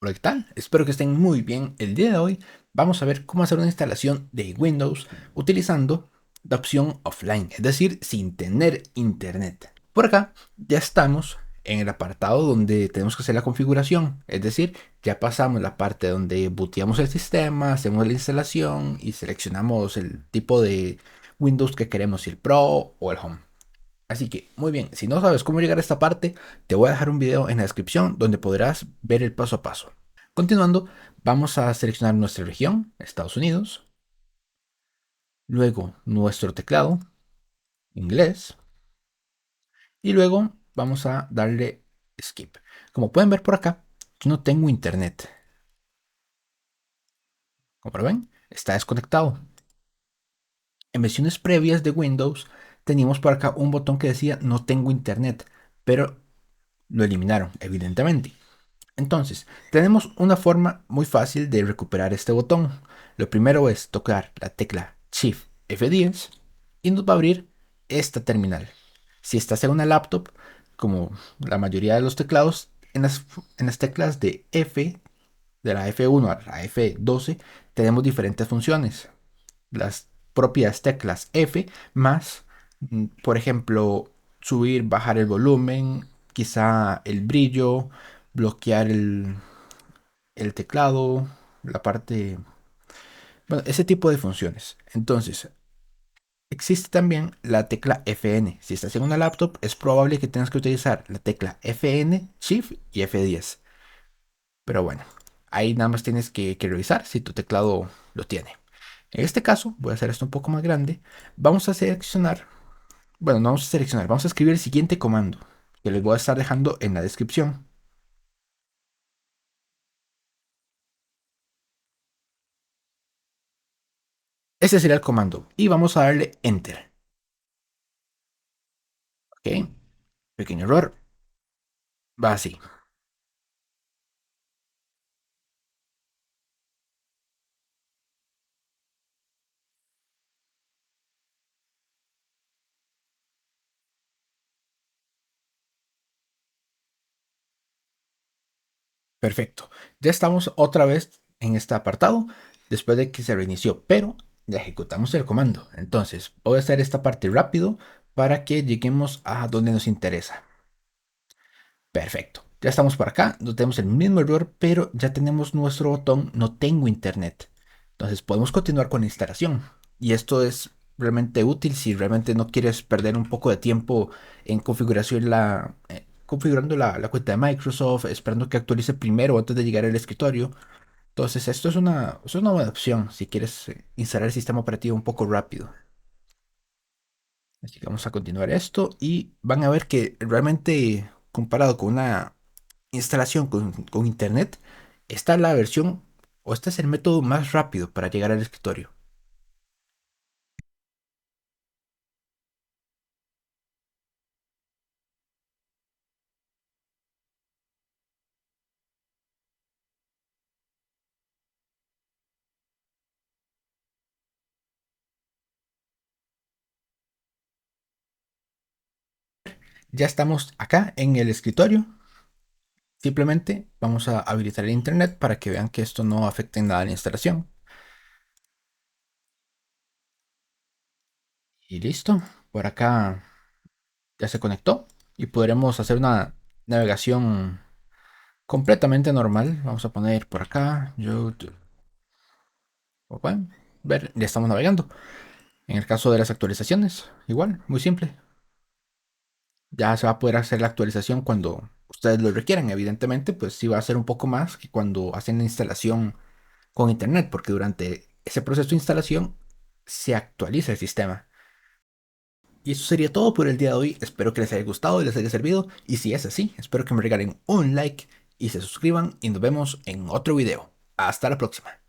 Hola, ¿qué tal? Espero que estén muy bien. El día de hoy vamos a ver cómo hacer una instalación de Windows utilizando la opción offline, es decir, sin tener internet. Por acá ya estamos en el apartado donde tenemos que hacer la configuración, es decir, ya pasamos la parte donde booteamos el sistema, hacemos la instalación y seleccionamos el tipo de Windows que queremos, si el Pro o el Home. Así que, muy bien, si no sabes cómo llegar a esta parte, te voy a dejar un video en la descripción donde podrás ver el paso a paso. Continuando, vamos a seleccionar nuestra región, Estados Unidos, luego nuestro teclado, inglés, y luego vamos a darle skip. Como pueden ver por acá, yo no tengo internet. Como lo ven, está desconectado. En versiones previas de Windows teníamos por acá un botón que decía no tengo internet, pero lo eliminaron, evidentemente. Entonces, tenemos una forma muy fácil de recuperar este botón. Lo primero es tocar la tecla Shift F10 y nos va a abrir esta terminal. Si estás en una laptop, como la mayoría de los teclados, en las teclas de F, de la F1 a la F12, tenemos diferentes funciones. Las propias teclas F más, por ejemplo, subir, bajar el volumen, quizá el brillo, bloquear el teclado, la parte, bueno, ese tipo de funciones. Entonces, existe también la tecla Fn. Si estás en una laptop, es probable que tengas que utilizar la tecla Fn, Shift y F10. Pero bueno, ahí nada más tienes que revisar si tu teclado lo tiene. En este caso, voy a hacer esto un poco más grande. Vamos a seleccionar, bueno, no vamos a seleccionar, vamos a escribir el siguiente comando que les voy a estar dejando en la descripción. Ese sería el comando y vamos a darle Enter. Ok, pequeño error, va así. Perfecto. Ya estamos otra vez en este apartado después de que se reinició, pero ya ejecutamos el comando. Entonces, voy a hacer esta parte rápido para que lleguemos a donde nos interesa. Perfecto. Ya estamos por acá, no tenemos el mismo error, pero ya tenemos nuestro botón no tengo internet. Entonces podemos continuar con la instalación. Y esto es realmente útil si realmente no quieres perder un poco de tiempo en configurando la cuenta de Microsoft, esperando que actualice primero antes de llegar al escritorio. Entonces esto es una buena opción si quieres instalar el sistema operativo un poco rápido. Así que vamos a continuar esto y van a ver que realmente comparado con una instalación con internet, esta es la versión o este es el método más rápido para llegar al escritorio. Ya estamos acá en el escritorio. Simplemente vamos a habilitar el internet para que vean que esto no afecte en nada a la instalación. Y listo. Por acá ya se conectó y podremos hacer una navegación completamente normal. Vamos a poner por acá YouTube. Como pueden ver, ya estamos navegando. En el caso de las actualizaciones, igual, muy simple. Ya se va a poder hacer la actualización cuando ustedes lo requieran. Evidentemente, pues sí va a ser un poco más que cuando hacen la instalación con internet, porque durante ese proceso de instalación se actualiza el sistema. Y eso sería todo por el día de hoy. Espero que les haya gustado y les haya servido. Y si es así, espero que me regalen un like y se suscriban y nos vemos en otro video. Hasta la próxima.